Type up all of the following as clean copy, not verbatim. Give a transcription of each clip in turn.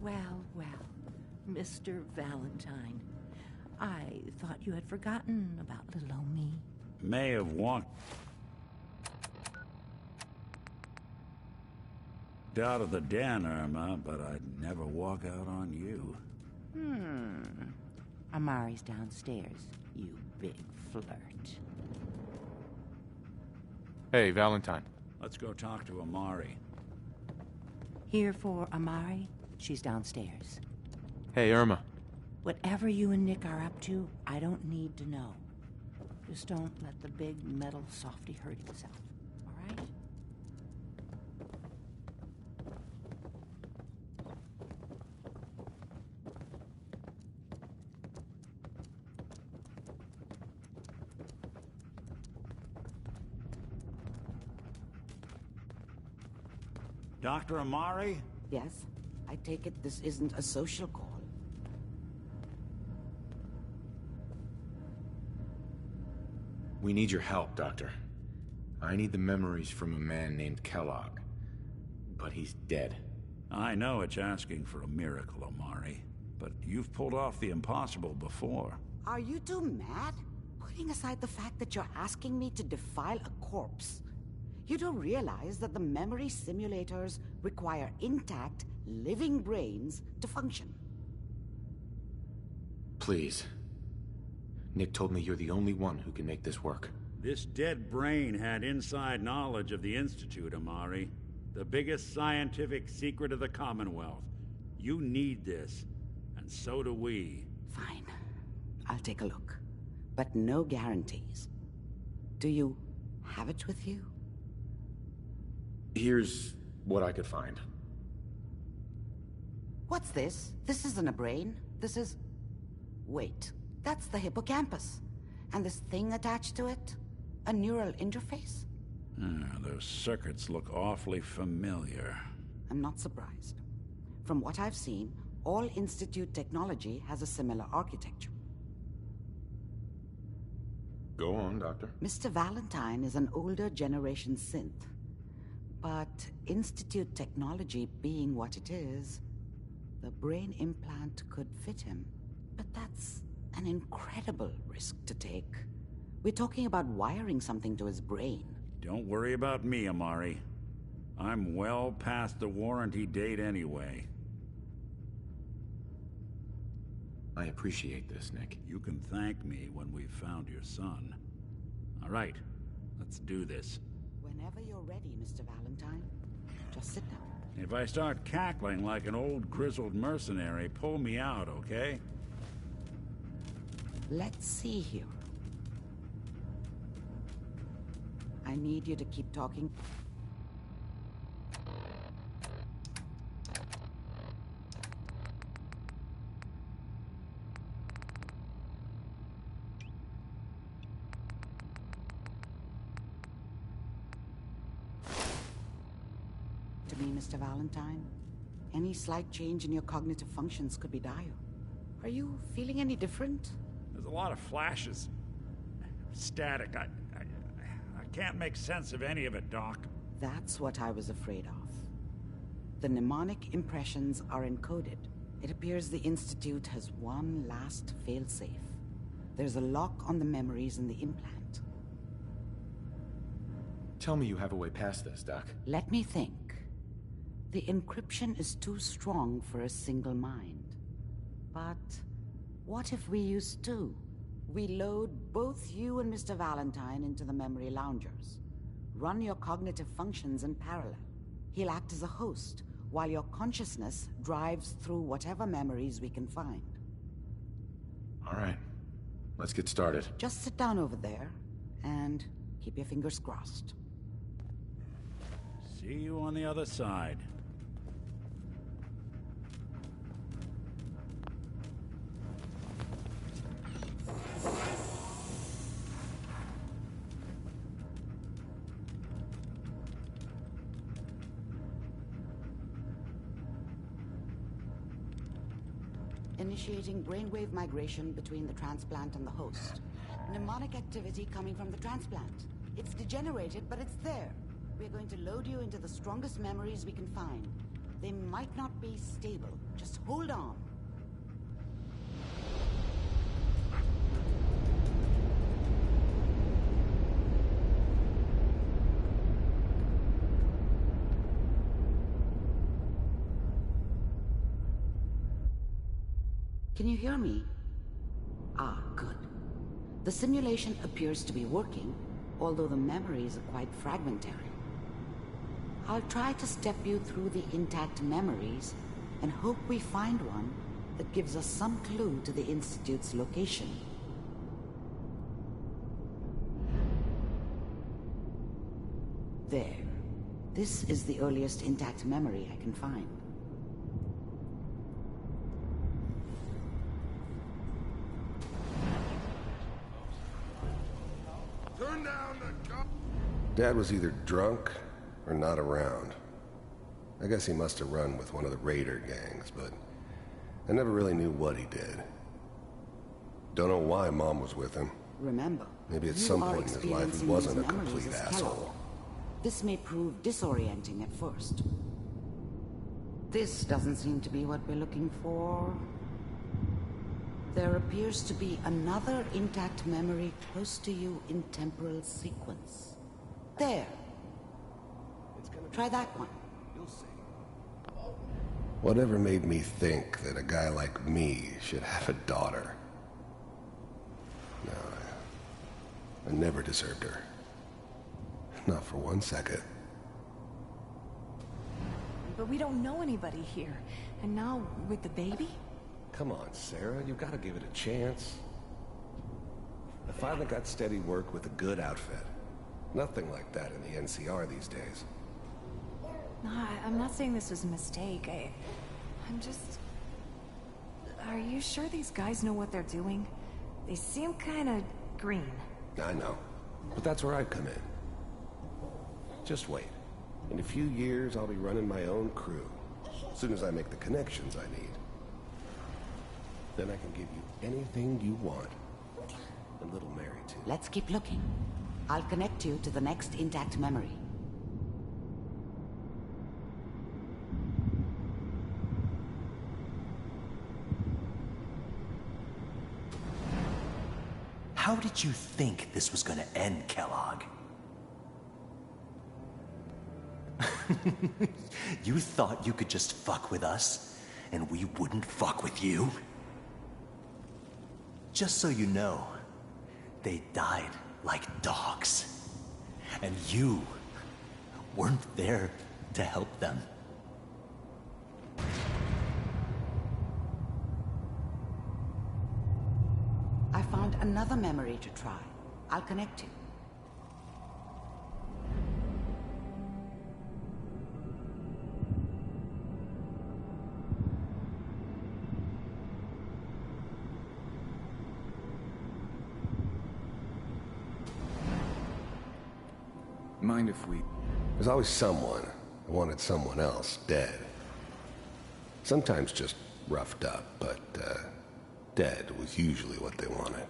Well, Mr. Valentine. I thought you had forgotten about little old me. May have walked out of the den, Irma, but I'd never walk out on you. Amari's downstairs, you big flirt. Hey, Valentine. Let's go talk to Amari. Here for Amari, she's downstairs. Hey, Irma. Whatever you and Nick are up to, I don't need to know. Just don't let the big metal softy hurt himself, all right? Dr. Amari? Yes? I take it this isn't a social call. We need your help, Doctor. I need the memories from a man named Kellogg. But he's dead. I know it's asking for a miracle, Amari, but you've pulled off the impossible before. Are you two mad? Putting aside the fact that you're asking me to defile a corpse, you do realize that the memory simulators require intact, living brains to function. Please. Nick told me you're the only one who can make this work. This dead brain had inside knowledge of the Institute, Amari. The biggest scientific secret of the Commonwealth. You need this, and so do we. Fine. I'll take a look. But no guarantees. Do you have it with you? Here's what I could find. What's this? This isn't a brain. This is... Wait. That's the hippocampus. And this thing attached to it? A neural interface? Those circuits look awfully familiar. I'm not surprised. From what I've seen, all Institute technology has a similar architecture. Go on, Doctor. Mr. Valentine is an older generation synth. But Institute technology being what it is, the brain implant could fit him. But that's an incredible risk to take. We're talking about wiring something to his brain. Don't worry about me, Amari. I'm well past the warranty date anyway. I appreciate this, Nick. You can thank me when we've found your son. All right, let's do this. Whenever you're ready, Mr. Valentine. Just sit down. If I start cackling like an old grizzled mercenary, pull me out, okay? Let's see here. I need you to keep talking. To me, Mr. Valentine, any slight change in your cognitive functions could be dire. Are you feeling any different? There's a lot of flashes. Static. I can't make sense of any of it, Doc. That's what I was afraid of. The mnemonic impressions are encoded. It appears the Institute has one last failsafe. There's a lock on the memories in the implant. Tell me you have a way past this, Doc. Let me think. The encryption is too strong for a single mind. But what if we use two? We load both you and Mr. Valentine into the memory loungers. Run your cognitive functions in parallel. He'll act as a host, while your consciousness drives through whatever memories we can find. All right. Let's get started. Just sit down over there, and keep your fingers crossed. See you on the other side. Initiating brainwave migration between the transplant and the host. Mnemonic activity coming from the transplant. It's degenerated, but it's there. We're going to load you into the strongest memories we can find. They might not be stable. Just hold on. Can you hear me? Ah, good. The simulation appears to be working, although the memories are quite fragmentary. I'll try to step you through the intact memories and hope we find one that gives us some clue to the Institute's location. There. This is the earliest intact memory I can find. Dad was either drunk or not around. I guess he must have run with one of the raider gangs, but I never really knew what he did. Don't know why Mom was with him. Remember, maybe at some point in his life he wasn't a complete asshole. This may prove disorienting at first. This doesn't seem to be what we're looking for. There appears to be another intact memory close to you in temporal sequence. There. Try that one. Whatever made me think that a guy like me should have a daughter? No, I never deserved her. Not for 1 second. But we don't know anybody here. And now, with the baby? Come on, Sarah, you gotta give it a chance. I finally got steady work with a good outfit. Nothing like that in the NCR these days. No, I'm not saying this was a mistake. I'm just... Are you sure these guys know what they're doing? They seem kinda green. I know, but that's where I come in. Just wait. In a few years, I'll be running my own crew. As soon as I make the connections I need. Then I can give you anything you want. And little Mary, too. Let's keep looking. I'll connect you to the next intact memory. How did you think this was gonna end, Kellogg? You thought you could just fuck with us, and we wouldn't fuck with you? Just so you know, they died like dogs. And you weren't there to help them. I found another memory to try. I'll connect you. Mind if we... There's always someone who wanted someone else dead. Sometimes just roughed up, but dead was usually what they wanted.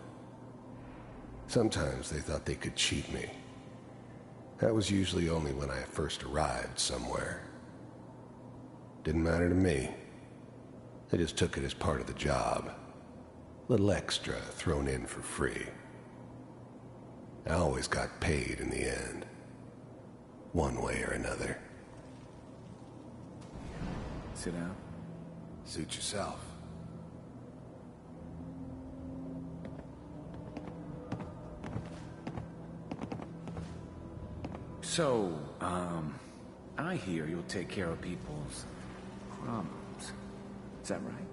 Sometimes they thought they could cheat me. That was usually only when I first arrived somewhere. Didn't matter to me. They just took it as part of the job. Little extra thrown in for free. I always got paid in the end. One way or another. Sit down. Suit yourself. So, I hear you'll take care of people's problems. Is that right?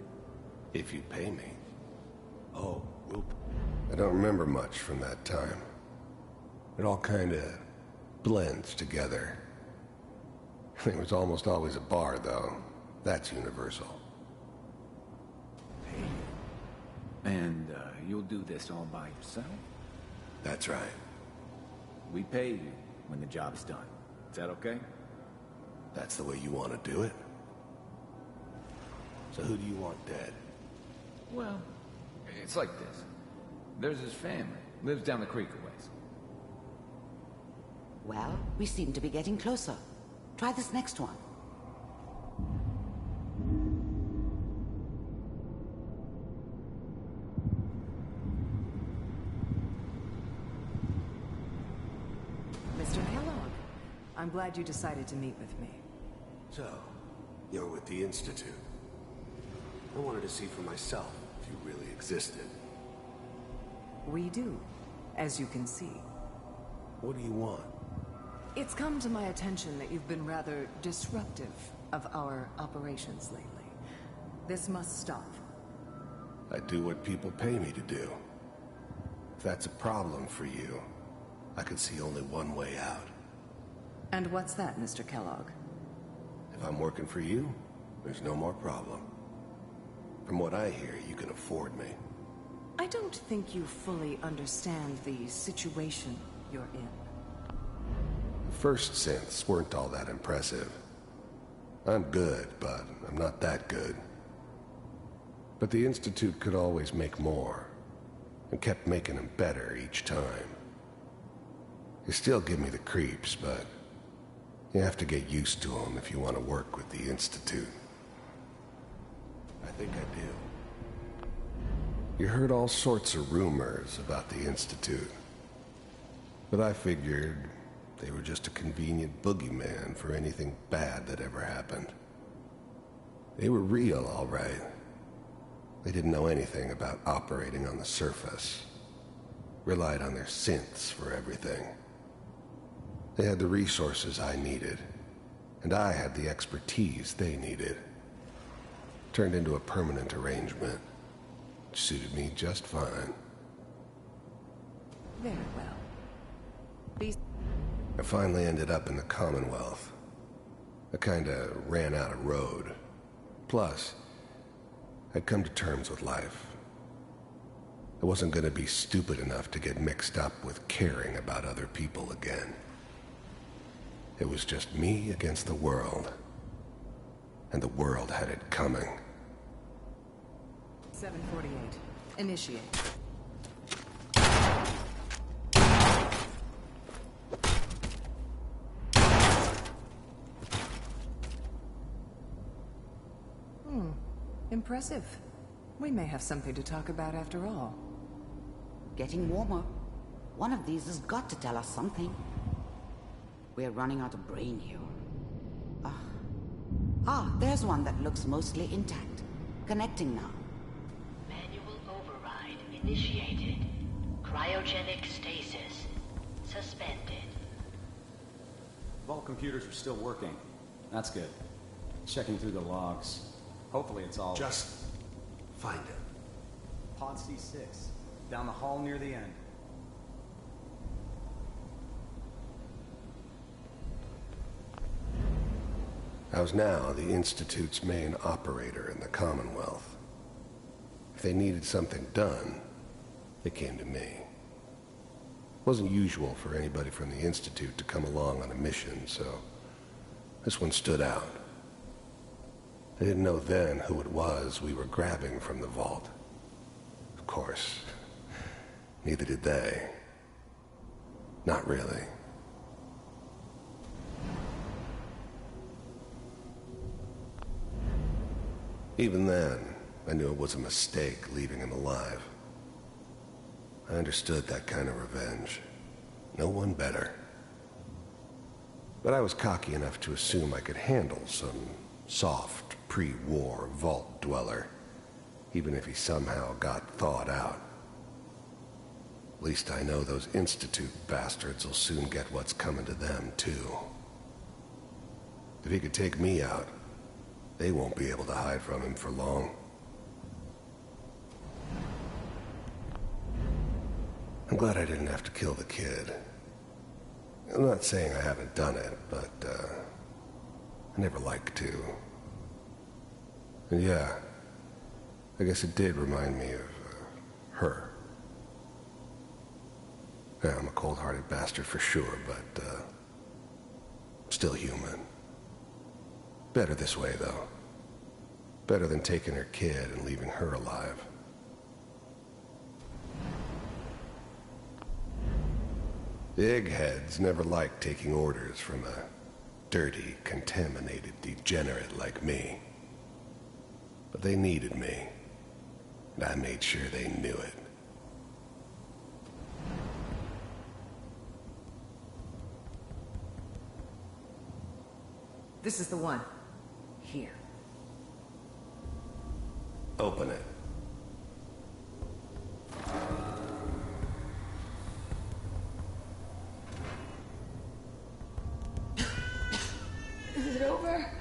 If you pay me. Oh, I don't remember much from that time. It all kinda blends together. There was almost always a bar, though. That's universal. And, you'll do this all by yourself? That's right. We pay you when the job's done. Is that okay? That's the way you want to do it? So who do you want dead? Well, it's like this. There's his family. Lives down the creek a ways. Well, we seem to be getting closer. Try this next one. I'm glad you decided to meet with me. So, you're with the Institute. I wanted to see for myself if you really existed. We do, as you can see. What do you want? It's come to my attention that you've been rather disruptive of our operations lately. This must stop. I do what people pay me to do. If that's a problem for you, I could see only one way out. And what's that, Mr. Kellogg? If I'm working for you, there's no more problem. From what I hear, you can afford me. I don't think you fully understand the situation you're in. The first synths weren't all that impressive. I'm good, but I'm not that good. But the Institute could always make more, and kept making them better each time. They still give me the creeps, but you have to get used to them if you want to work with the Institute. I think I do. You heard all sorts of rumors about the Institute, but I figured they were just a convenient boogeyman for anything bad that ever happened. They were real, all right. They didn't know anything about operating on the surface. Relied on their synths for everything. They had the resources I needed, and I had the expertise they needed. Turned into a permanent arrangement, which suited me just fine. Very well. I finally ended up in the Commonwealth. I kinda ran out of road. Plus, I'd come to terms with life. I wasn't gonna be stupid enough to get mixed up with caring about other people again. It was just me against the world. And the world had it coming. 748. Initiate. Impressive. We may have something to talk about after all. Getting warmer. One of these has got to tell us something. We're running out of brain here. There's one that looks mostly intact. Connecting now. Manual override initiated. Cryogenic stasis suspended. Vault computers are still working. That's good. Checking through the logs. Hopefully it's all... Just find it. Pod C6. Down the hall near the end. I was now the Institute's main operator in the Commonwealth. If they needed something done, they came to me. It wasn't usual for anybody from the Institute to come along on a mission, so this one stood out. I didn't know then who it was we were grabbing from the vault. Of course, neither did they. Not really. Even then, I knew it was a mistake leaving him alive. I understood that kind of revenge. No one better. But I was cocky enough to assume I could handle some soft, pre-war vault dweller, even if he somehow got thawed out. At least I know those Institute bastards will soon get what's coming to them, too. If he could take me out, they won't be able to hide from him for long. I'm glad I didn't have to kill the kid. I'm not saying I haven't done it, but, I never liked to. And yeah, I guess it did remind me of, her. Yeah, I'm a cold-hearted bastard for sure, but, still human. Better this way, though. Better than taking her kid and leaving her alive. The eggheads never liked taking orders from a dirty, contaminated degenerate like me. But they needed me, and I made sure they knew it. This is the one. Here. Open it. Is it over?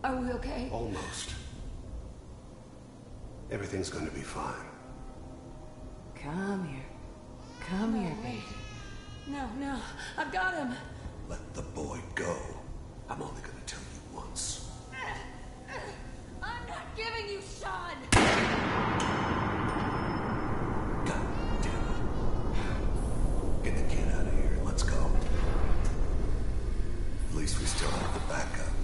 Are we okay? Almost. Everything's going to be fine. Come here. Come here, baby. No, no. I've got him. Let the boy go. I'm only going to tell you once. I'm not giving you Sean! God damn it. Get the kid out of here. Let's go. At least we still have the backup.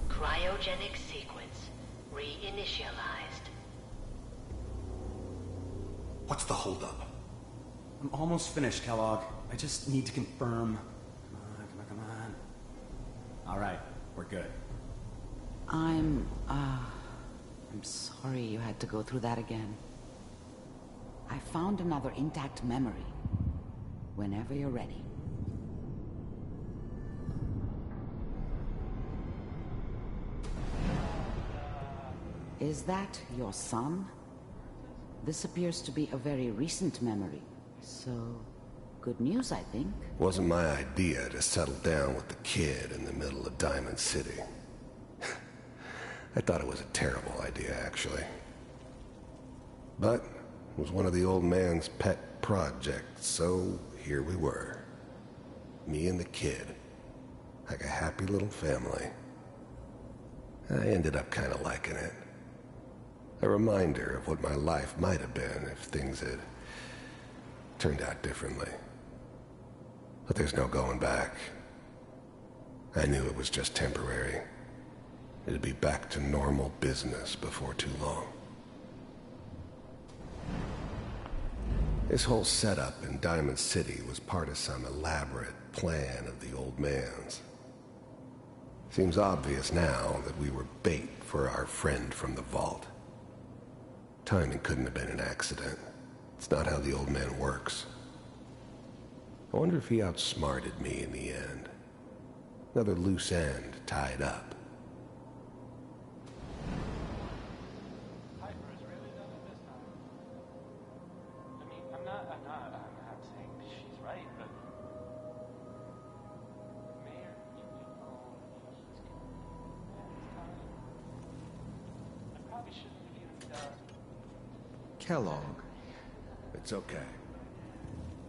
Cryogenic sequence reinitialized. What's the holdup? I'm almost finished, Kellogg. I just need to confirm. Come on. All right, we're good. I'm sorry you had to go through that again. I found another intact memory. Whenever you're ready. Is that your son? This appears to be a very recent memory. So, good news, I think. Wasn't my idea to settle down with the kid in the middle of Diamond City. I thought it was a terrible idea, actually. But it was one of the old man's pet projects, so here we were. Me and the kid. Like a happy little family. I ended up kind of liking it. A reminder of what my life might have been if things had turned out differently. But there's no going back. I knew it was just temporary. It'd be back to normal business before too long. This whole setup in Diamond City was part of some elaborate plan of the old man's. Seems obvious now that we were bait for our friend from the vault. Timing couldn't have been an accident. It's not how the old man works. I wonder if he outsmarted me in the end. Another loose end tied up. I'm not saying she's right, but Mayor, I probably shouldn't have used Kellogg. It's okay.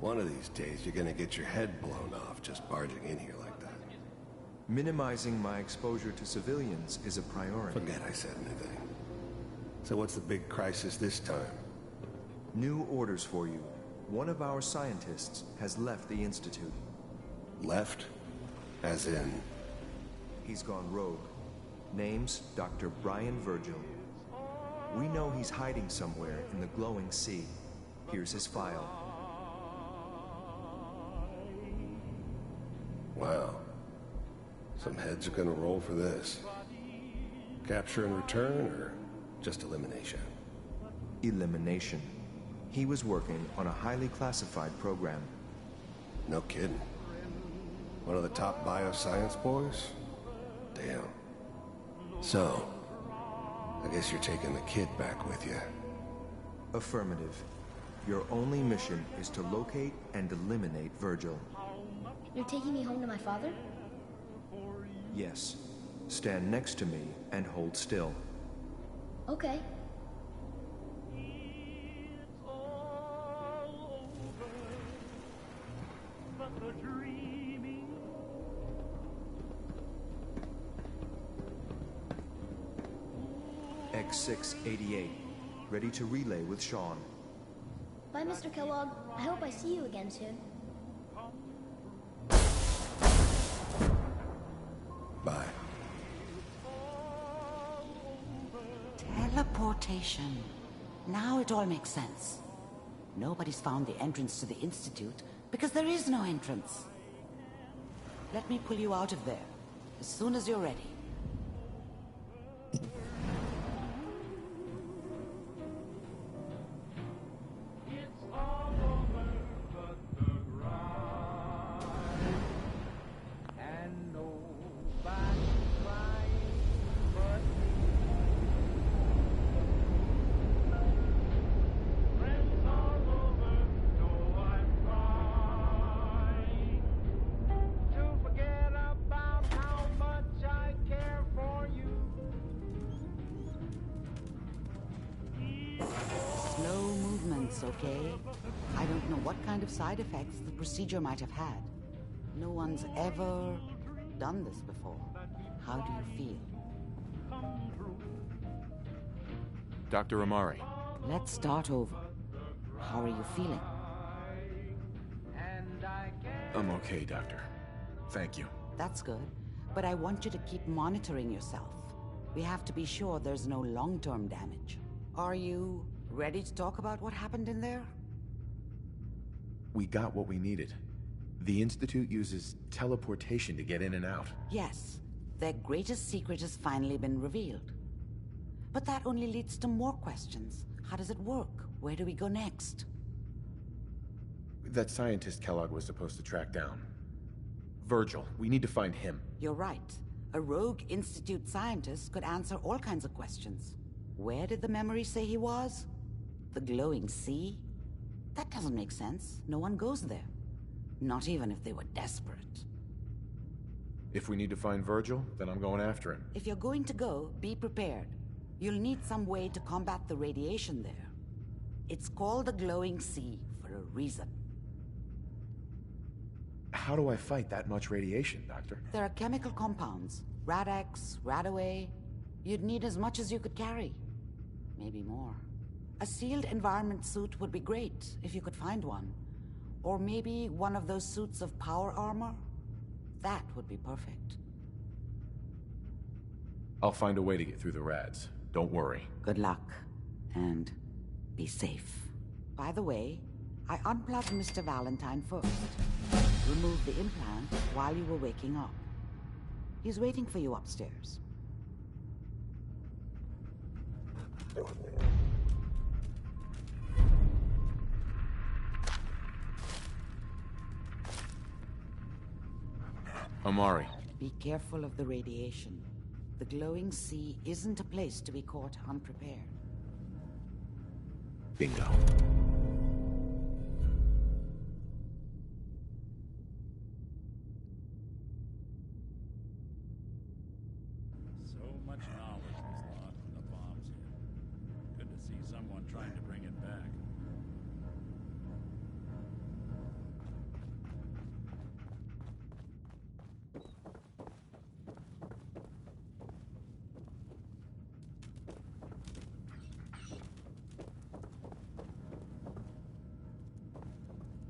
One of these days you're gonna get your head blown off just barging in here like that. Minimizing my exposure to civilians is a priority. Forget I said anything. So what's the big crisis this time? New orders for you. One of our scientists has left the Institute. Left? As in? He's gone rogue. Name's Dr. Brian Virgil. We know he's hiding somewhere in the glowing sea. Here's his file. Wow. Some heads are gonna roll for this. Capture and return, or just elimination? Elimination. He was working on a highly classified program. No kidding. One of the top bioscience boys? Damn. So, I guess you're taking the kid back with you. Affirmative. Your only mission is to locate and eliminate Virgil. You're taking me home to my father? Yes. Stand next to me and hold still. Okay. X688. Ready to relay with Sean. Bye, Mr. Kellogg. I hope I see you again soon. Bye. Teleportation. Now it all makes sense. Nobody's found the entrance to the Institute because there is no entrance. Let me pull you out of there as soon as you're ready. Relax, okay? I don't know what kind of side effects the procedure might have had. No one's ever done this before. How do you feel? Dr. Amari. Let's start over. How are you feeling? I'm okay, Doctor. Thank you. That's good. But I want you to keep monitoring yourself. We have to be sure there's no long-term damage. Are you ready to talk about what happened in there? We got what we needed. The Institute uses teleportation to get in and out. Yes. Their greatest secret has finally been revealed. But that only leads to more questions. How does it work? Where do we go next? That scientist Kellogg was supposed to track down. Virgil, we need to find him. You're right. A rogue Institute scientist could answer all kinds of questions. Where did the memory say he was? The glowing sea? That doesn't make sense. No one goes there. Not even if they were desperate. If we need to find Virgil, then I'm going after him. If you're going to go, be prepared. You'll need some way to combat the radiation there. It's called the glowing sea for a reason. How do I fight that much radiation, Doctor? There are chemical compounds. Rad-X, Radaway. You'd need as much as you could carry. Maybe more. A sealed environment suit would be great, if you could find one. Or maybe one of those suits of power armor? That would be perfect. I'll find a way to get through the rads. Don't worry. Good luck. And be safe. By the way, I unplugged Mr. Valentine first. Removed the implant while you were waking up. He's waiting for you upstairs. Amari. Be careful of the radiation. The glowing sea isn't a place to be caught unprepared. Bingo. So much knowledge was lost from the bombs here. Good to see someone trying to bring it back.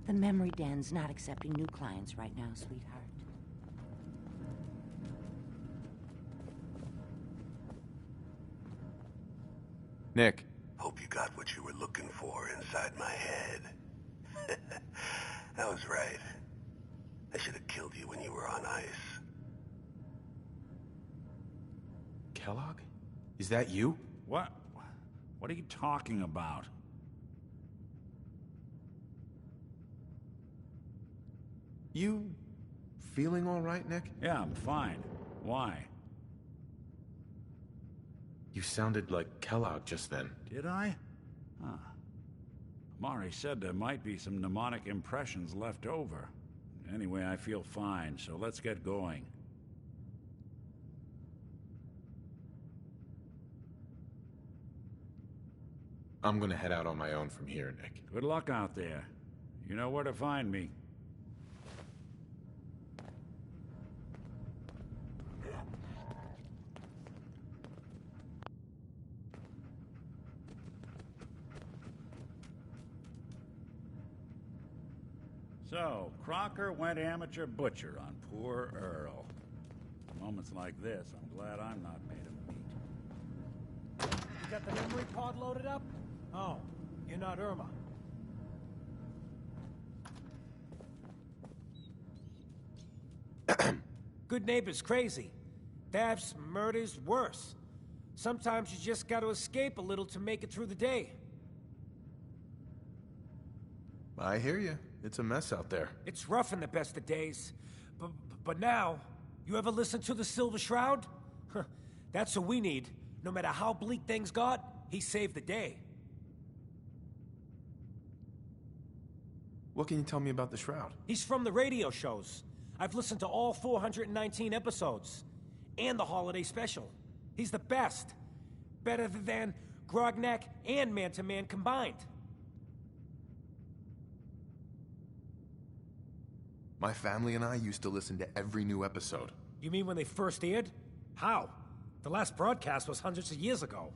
The memory den's not accepting new clients right now, sweetheart. Nick. Hope you got what you were looking for inside my head. I was right. I should have killed you when you were on ice. Kellogg? Is that you? What? What are you talking about? You feeling all right, Nick? Yeah, I'm fine. Why? You sounded like Kellogg just then. Did I? Huh. Amari said there might be some mnemonic impressions left over. Anyway, I feel fine, so let's get going. I'm gonna head out on my own from here, Nick. Good luck out there. You know where to find me. So, Crocker went amateur butcher on poor Earl. Moments like this, I'm glad I'm not made of meat. You got the memory pod loaded up? Oh, you're not Irma. Good neighbors crazy. Thefts, murders, worse. Sometimes you just gotta escape a little to make it through the day. I hear you. It's a mess out there. It's rough in the best of days. But now, you ever listen to the Silver Shroud? That's what we need. No matter how bleak things got, he saved the day. What can you tell me about the Shroud? He's from the radio shows. I've listened to all 419 episodes. And the holiday special. He's the best. Better than Grognak and Man to Man combined. My family and I used to listen to every new episode. You mean when they first aired? How? The last broadcast was hundreds of years ago.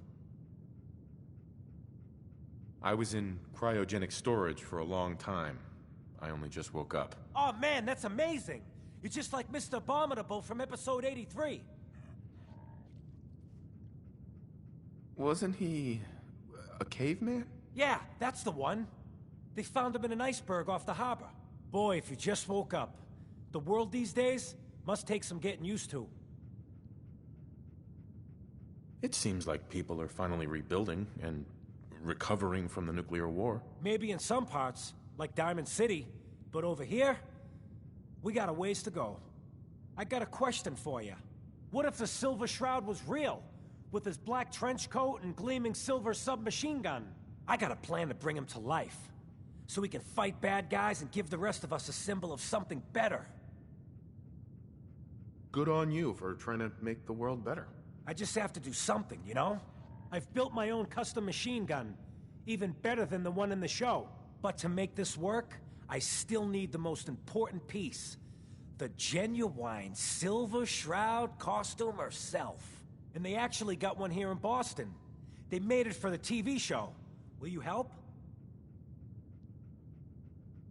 I was in cryogenic storage for a long time. I only just woke up. Oh man, that's amazing! You're just like Mr. Abominable from episode 83. Wasn't he a caveman? Yeah, that's the one. They found him in an iceberg off the harbor. Boy, if you just woke up. The world these days must take some getting used to. It seems like people are finally rebuilding and recovering from the nuclear war. Maybe in some parts, like Diamond City, but over here, we got a ways to go. I got a question for you. What if the Silver Shroud was real, with his black trench coat and gleaming silver submachine gun? I got a plan to bring him to life, so we can fight bad guys and give the rest of us a symbol of something better. Good on you for trying to make the world better. I just have to do something, you know? I've built my own custom machine gun, even better than the one in the show. But to make this work, I still need the most important piece. The genuine Silver Shroud costume herself. And they actually got one here in Boston. They made it for the TV show. Will you help?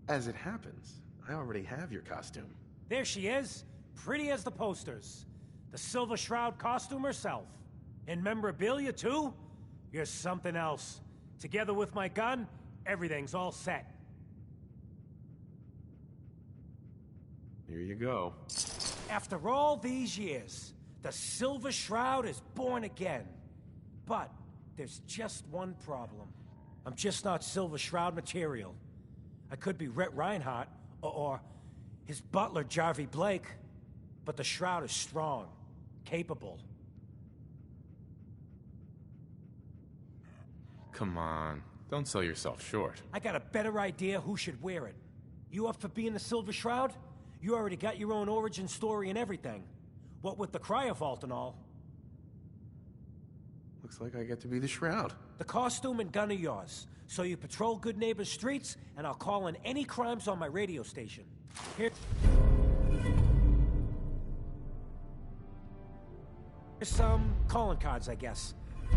As it happens, I already have your costume. There she is, pretty as the posters. The Silver Shroud costume herself. And memorabilia, too? You're something else. Together with my gun, everything's all set. Here you go. After all these years, the Silver Shroud is born again. But there's just one problem. I'm just not Silver Shroud material. I could be Rhett Reinhardt, or his butler, Jarvie Blake. But the Shroud is strong, capable. Come on, don't sell yourself short. I got a better idea who should wear it. You up for being the Silver Shroud? You already got your own origin story and everything. What with the cryovault and all. Looks like I get to be the Shroud. The costume and gun are yours. So you patrol Good Neighbor streets, and I'll call in any crimes on my radio station. Here's some calling cards, I guess.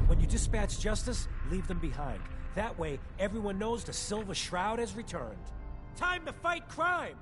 When you dispatch justice, leave them behind. That way, everyone knows the Silver Shroud has returned. Time to fight crime!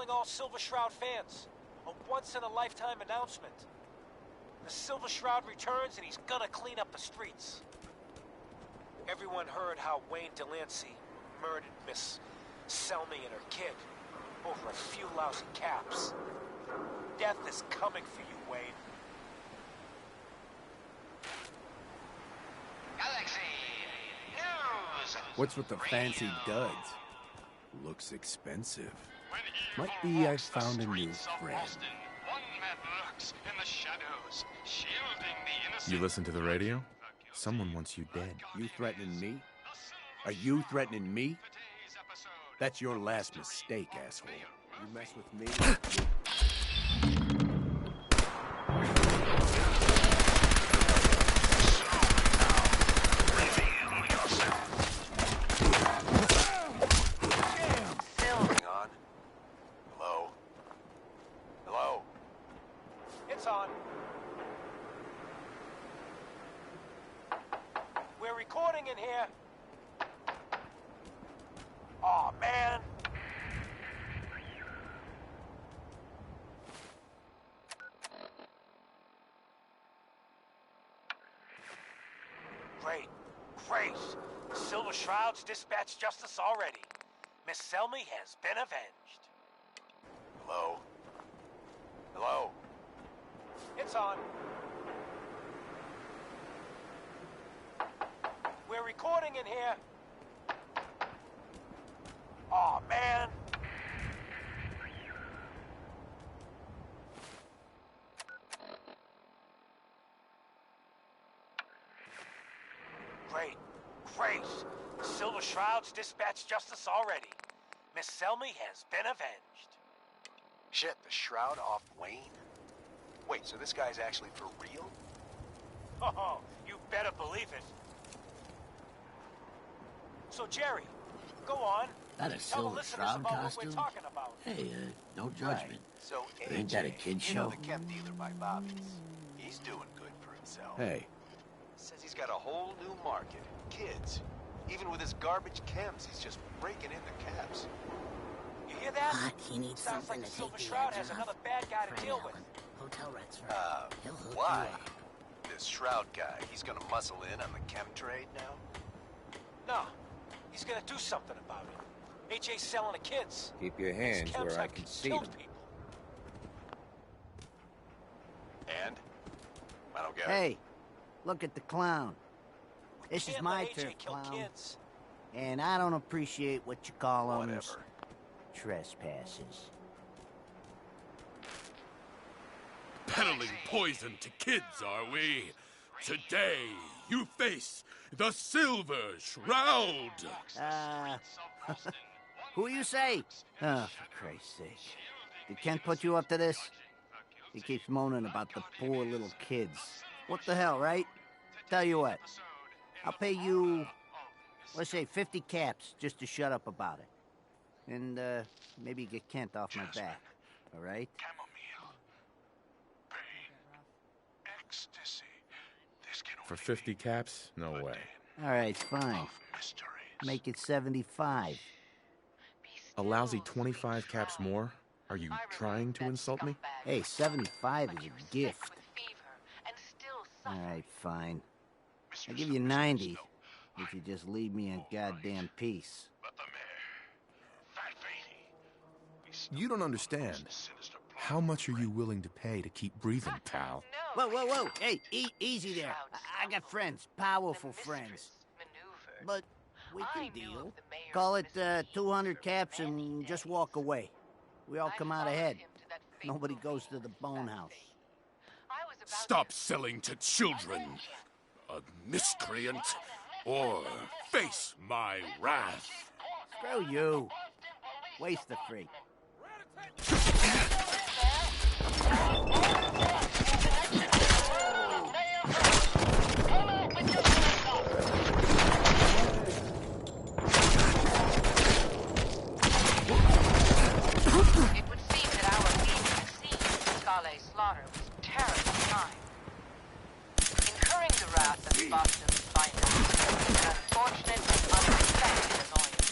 telling all Silver Shroud fans. A once-in-a-lifetime announcement. The Silver Shroud returns and he's gonna clean up the streets. Everyone heard how Wayne Delancey murdered Miss Selmy and her kid over a few lousy caps. Death is coming for you, Wayne. Galaxy News! What's with the fancy duds? Looks expensive. Might be I found a new friend. One man lurks in the shadows, shielding the innocent. You listen to the radio? Someone wants you dead. You threatening me? Are you threatening me? That's your last mistake, asshole. You mess with me? In here. Aw, man. Great. Silver Shroud's dispatched justice already. Miss Selmy has been avenged. Hello? It's on. We're recording in here. Aw, man. Great. Silver Shroud's dispatched justice already. Miss Selmy has been avenged. Shit, the Shroud off Wayne? Wait, so this guy's actually for real? Oh, you better believe it. So, Jerry, go on. That a Silver Shroud costume? What we're talking about. Hey, no judgment. Right. So, Ain't that a kid show? You know the chem dealer by Bobby's. He's doing good for himself. Hey. Says he's got a whole new market. Kids. Even with his garbage chems, he's just breaking into caps. You hear that? But he needs Sounds something like the to Silver take the Shroud edge has off. another bad guy to Fred deal Allen, with. Hotel Rexford. He'll hook Why? you up. This Shroud guy, he's gonna muscle in on the chem trade now? No. He's gonna do something about it. HA's selling the kids. Keep your hands where I can see them. People. And? I don't get Hey, look at the clown. This is Can't my let turf, AJ kill clown. kids. And I don't appreciate what you call them Whatever. trespasses. Peddling poison to kids, are we? Today, you face the Silver Shroud! Who you say? Oh, for Christ's sake. Did Kent put you up to this? He keeps moaning about the poor little kids. What the hell, right? Tell you what. I'll pay you, let's say 50 caps just to shut up about it. And, maybe get Kent off my back. All right? For 50 caps? No way. All right, fine. Make it 75. A lousy 25 caps more? Are you trying to insult me? Hey, 75 is a gift. All right, fine. I'll give you 90 if you just leave me in goddamn peace. You don't understand. How much are you willing to pay to keep breathing, pal? Whoa. Hey, easy there. I got friends, powerful friends. But we can deal. Call it 200 caps and just walk away. We all come out ahead. Nobody goes to the bone house. Stop selling to children, a miscreant, or face my wrath. Screw you. Waste the freak. It would seem that our lead succeeded. Scarlet's slaughter was terribly timed. Incurring the wrath of Boston's finest is an unfortunate and unexpected annoyance.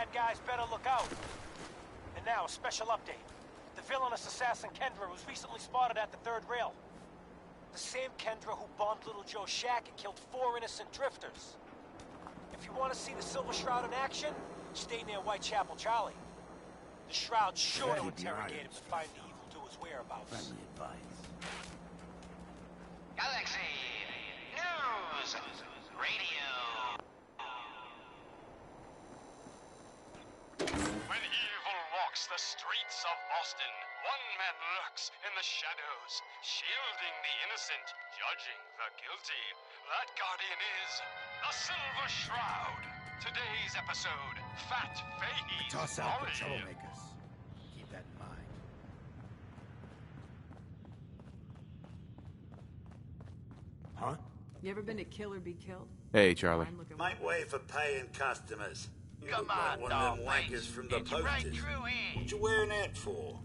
bad guys better look out. And now, a special update. The villainous assassin Kendra was recently spotted at the third rail. The same Kendra who bombed Little Joe's shack and killed 4 innocent drifters. If you want to see the Silver Shroud in action, stay near Whitechapel Charlie. The Shroud's sure to interrogate him to find the evildoer's whereabouts. Friendly advice. Galaxy News Radio. When evil walks the streets of Boston, one man lurks in the shadows, shielding the innocent, judging the guilty. That guardian is the Silver Shroud. Today's episode, Fat Fahey's Toss out the Molly. troublemakers. Keep that in mind. Huh? You ever been to Kill or Be Killed? Hey, Charlie. Make way for paying customers. You Come look like on, one of them Dolphins. wankers from the It's right posters. through here. What you wearing that for?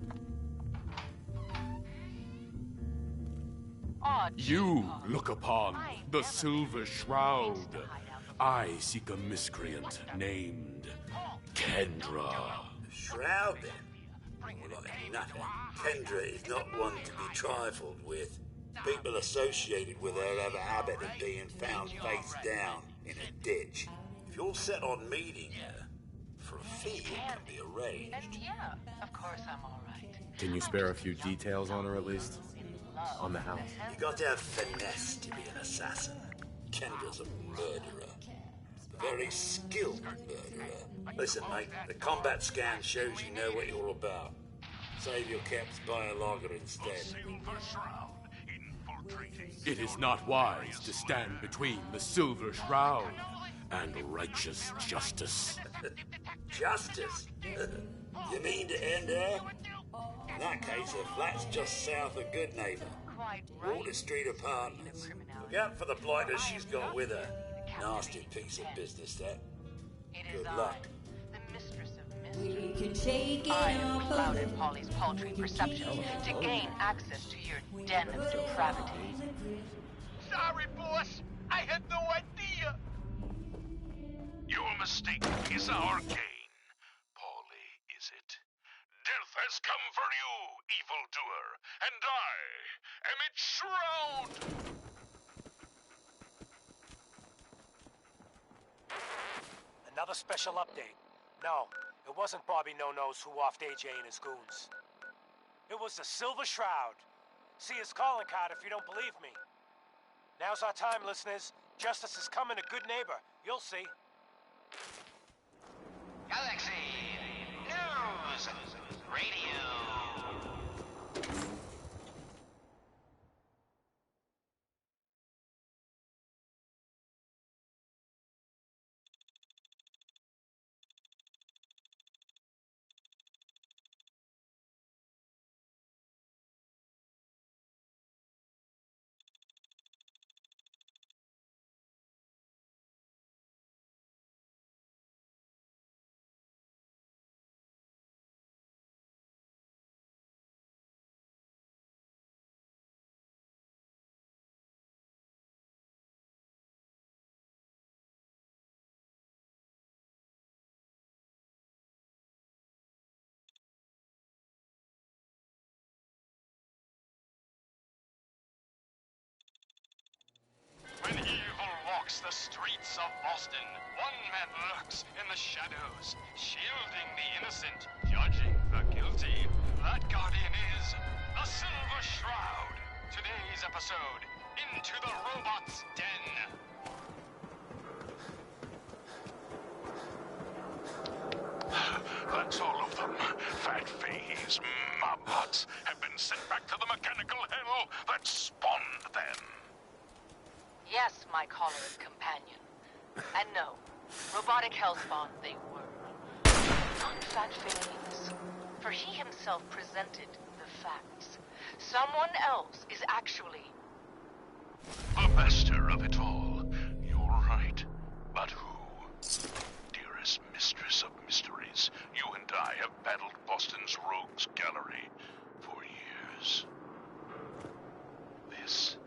You look upon the Silver Shroud. I seek a miscreant named Kendra. Shroud, then? Well, like nothing. Kendra is not one to be trifled with. People associated with her have a habit of being found face down in a ditch. If you're set on meeting her, for a fee it can be arranged. And yeah, of course I'm all right. Can you spare a few details on her at least? On the house? You got to have finesse to be an assassin. Kendra's a murderer. A very skilled murderer. Listen, mate, the combat scan shows you know what you're about. Save your caps, buy a lager instead. It is not wise to stand between the Silver Shroud and righteous justice. Justice? You mean to end her? In that case, her flat's just south of Good Neighbor. Water Street Apartments. Look out for the blighters she's got with her. Nasty piece of business, that. Good luck. We can shake it I have off. clouded Polly's paltry perceptions to gain access to your den of depravity. Sorry, boss. I had no idea. Your mistake is our gain. Polly, is it? Death has come for you, evildoer, and I am its shroud. Another special update. No, it wasn't Bobby No-Nos who offed AJ and his goons. It was the Silver Shroud. See his calling card if you don't believe me. Now's our time, listeners. Justice is coming to Good Neighbor. You'll see. Galaxy News Radio. When evil walks the streets of Boston, one man lurks in the shadows, shielding the innocent, judging the guilty. That guardian is the Silver Shroud. Today's episode, Into the Robot's Den. That's all of them. Fat Fahey's mobbots have been sent back to the mechanical hell that spawned them. Yes, my choleric companion. And no, robotic hellspawn they were. Not Fat Fahey's, for he himself presented the facts. Someone else is actually... The master of it all. You're right. But who? Dearest mistress of mysteries, you and I have battled Boston's rogues gallery for years. This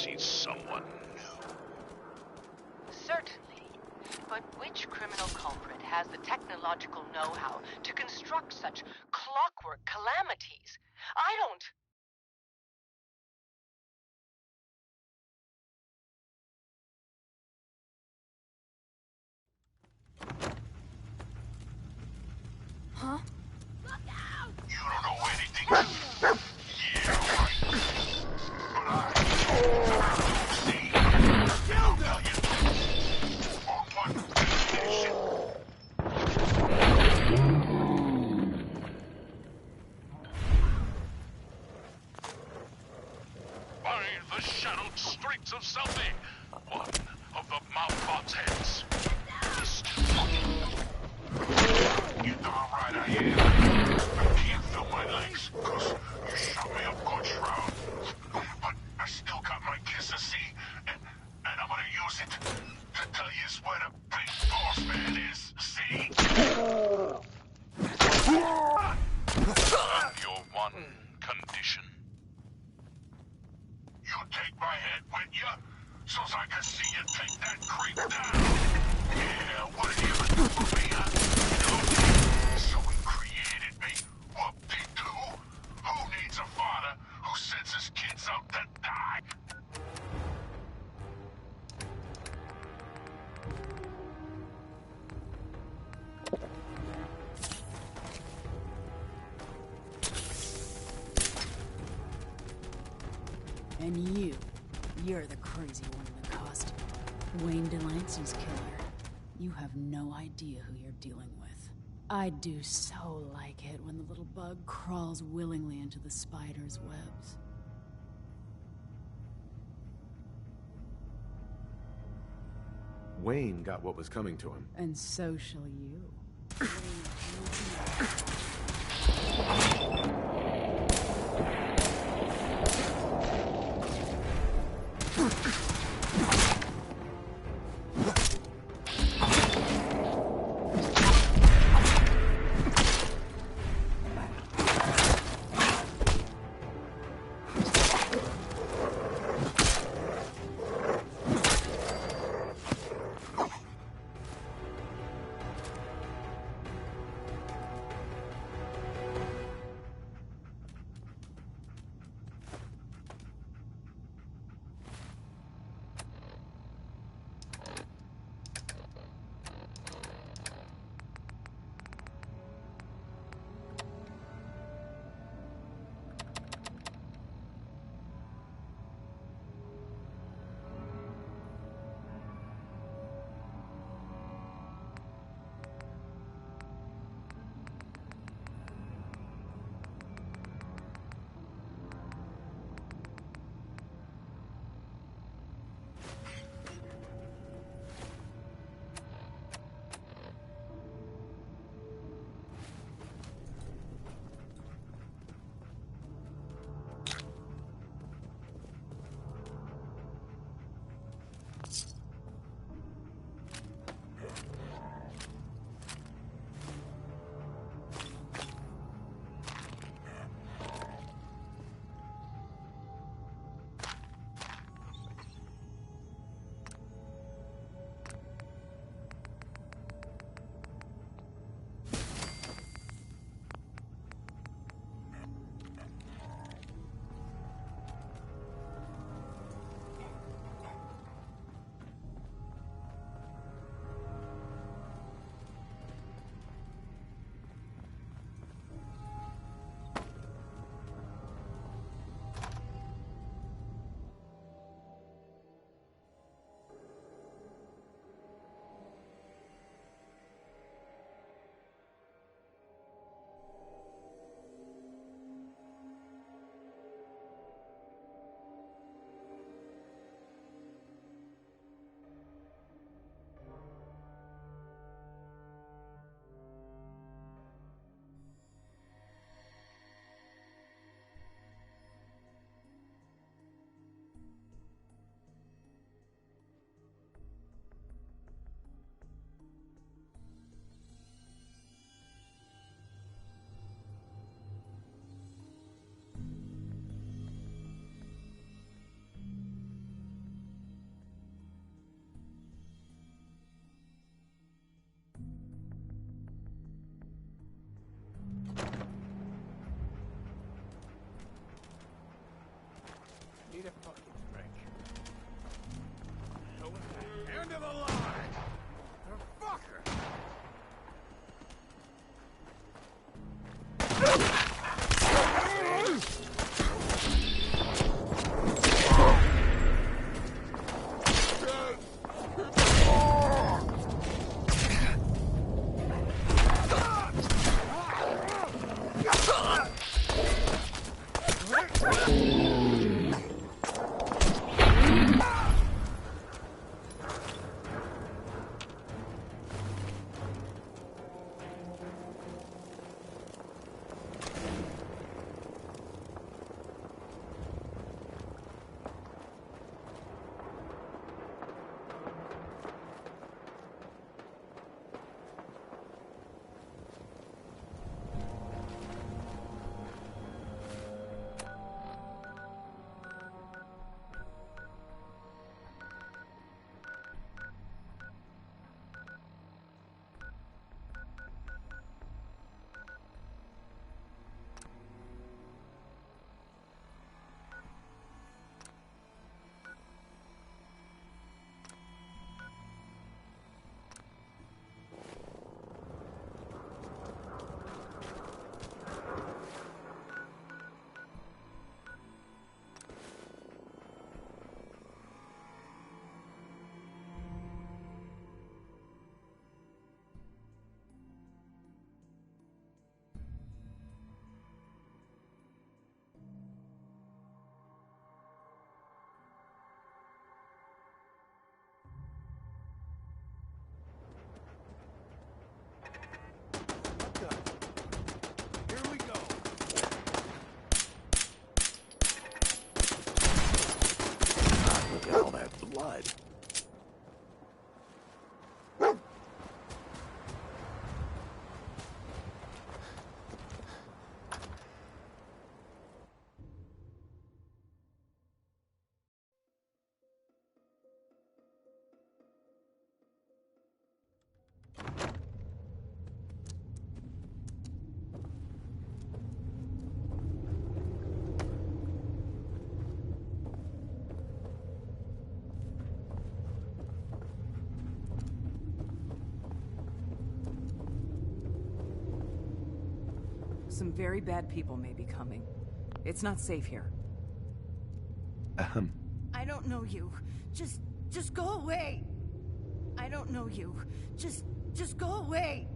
is someone new. Certainly. But which criminal culprit has the technological know-how to construct such clockwork calamities. I don't... Huh? You don't know anything. Yeah, right. But I'll tell you. On one condition. By the shadowed streets of Selby, one of the Mouthbot's heads. You darn right I am. I can't feel my legs, cause you shot me up good, Shroud. But I still got my kiss of sea, and I'm gonna use it to tell you where the big boss man is, see? On your one condition. You take my head with you, so's I can see you take that creep down. Yeah, what do you do for me, huh? So he created me. Whoop-de-doo. Who needs a father who sends his kids out to die? And you're the crazy one in the costume. Wayne Delancey's killer. You have no idea who you're dealing with. I do so like it when the little bug crawls willingly into the spider's webs. Wayne got what was coming to him. And so shall you. Look at all that blood. Some very bad people may be coming. It's not safe here. I don't know you. Just go away. I don't know you. Just go away.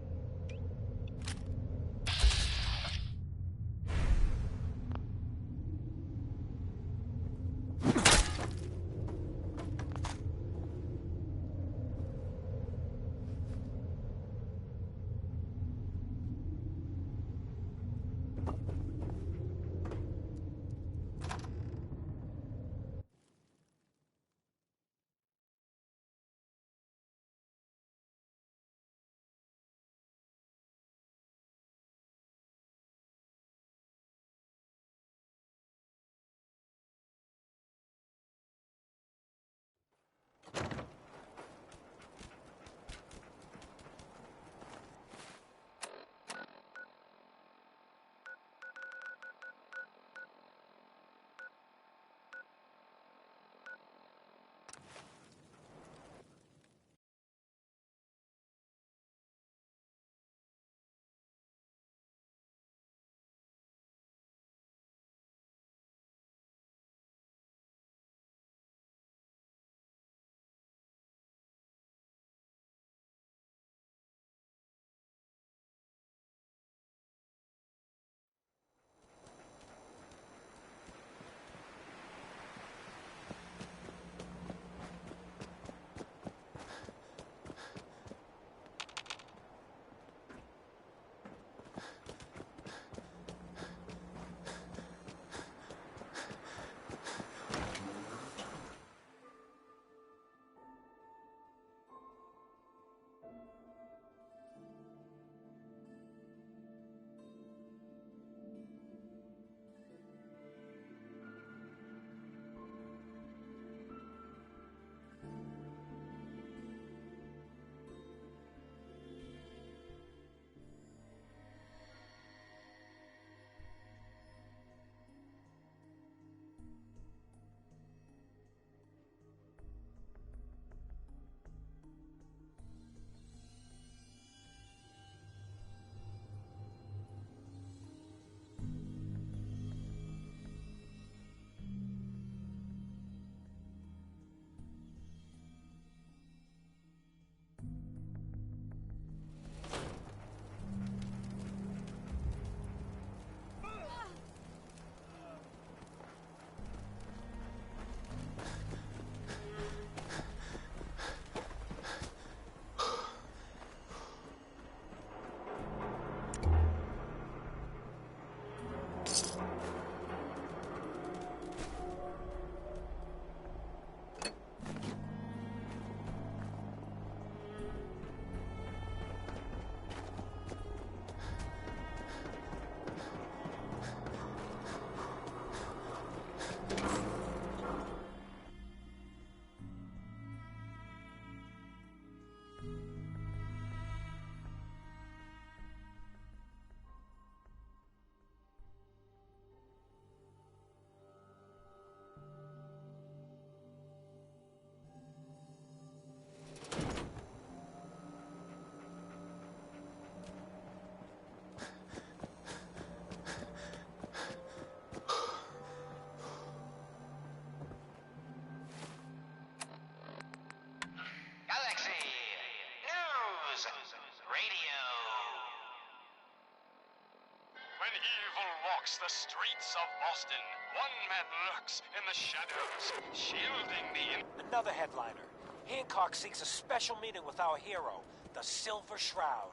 When evil walks the streets of Boston, one man lurks in the shadows, shielding the... Another headliner. Hancock seeks a special meeting with our hero, the Silver Shroud.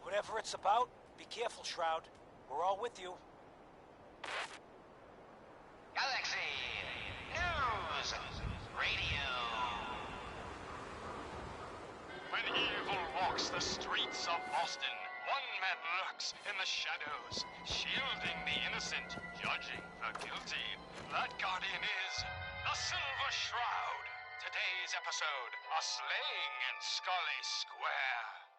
Whatever it's about, be careful, Shroud. We're all with you. Galaxy News Radio. When evil walks the streets of Boston, one man lurks in the shadows, shielding the innocent, judging the guilty. That guardian is the Silver Shroud. Today's episode, a slaying in Scully Square.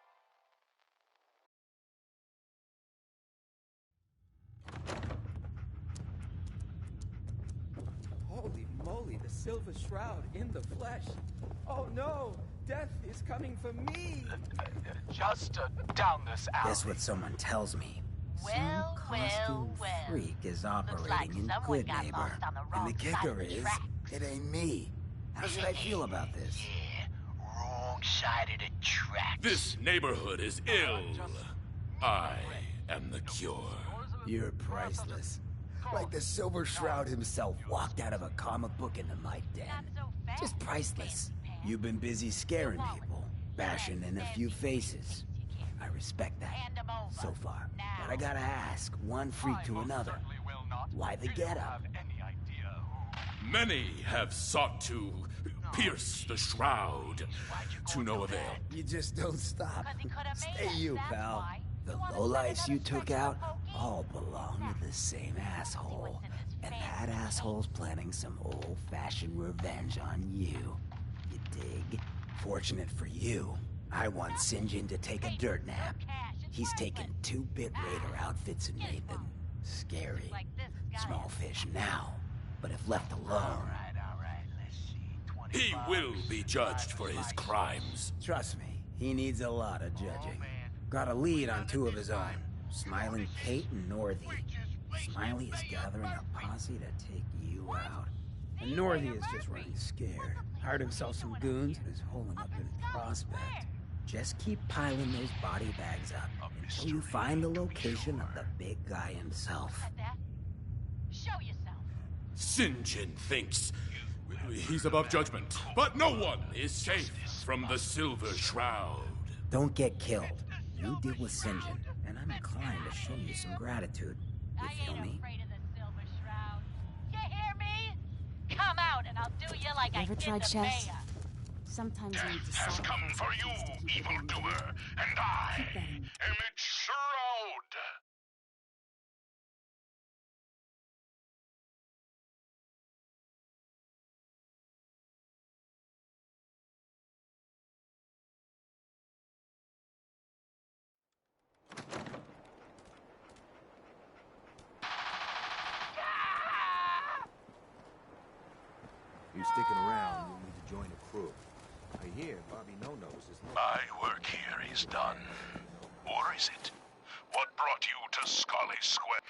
Holy moly, the Silver Shroud in the flesh. Oh no, death is coming for me. Just down this alley. Guess what someone tells me? Well, Some costume freak is operating in Good Neighbor. And the kicker is, it ain't me. How should I feel about this? Wrong side of the track. This neighborhood is ill. I am the cure. You're priceless. Like the Silver Shroud himself walked out of a comic book into my den. Just priceless. You've been busy scaring people, bashing in a few faces. I respect that, so far. But I gotta ask, one freak to another, why the getup? Many have sought to pierce the shroud, to no avail. You just don't stop. Stay you, pal. The lowlifes you took out all belong to the same asshole. And that asshole's planning some old-fashioned revenge on you. You dig? Fortunate for you, I want Sinjin to take a dirt nap. He's taken 2-bit raider outfits and made them scary. Small fish now, but if left alone... He will be judged for his crimes. Trust me, he needs a lot of judging. Got a lead on 2 of his own, Smiling Kate and Northy. Smiley is gathering a posse to take you out. And Northy is just running scared. Hired himself some goons and is holding up in Prospect. Just keep piling those body bags up until you find the location of the big guy himself. Show yourself. Sinjin thinks he's above judgment, but no one is safe from the Silver Shroud. Don't get killed. You deal with Sinjin, and I'm inclined to show you some gratitude. You feel me? You hear me? Come out and I'll do you like I Ever did tried the chess? mayor. Sometimes you need to Has sacrifice come for you, evildoer, and I am its shroud. You sticking around, you'll need to join the crew. I hear Bobby No-Nose is... My work here is done. Or is it? What brought you to Scully Square?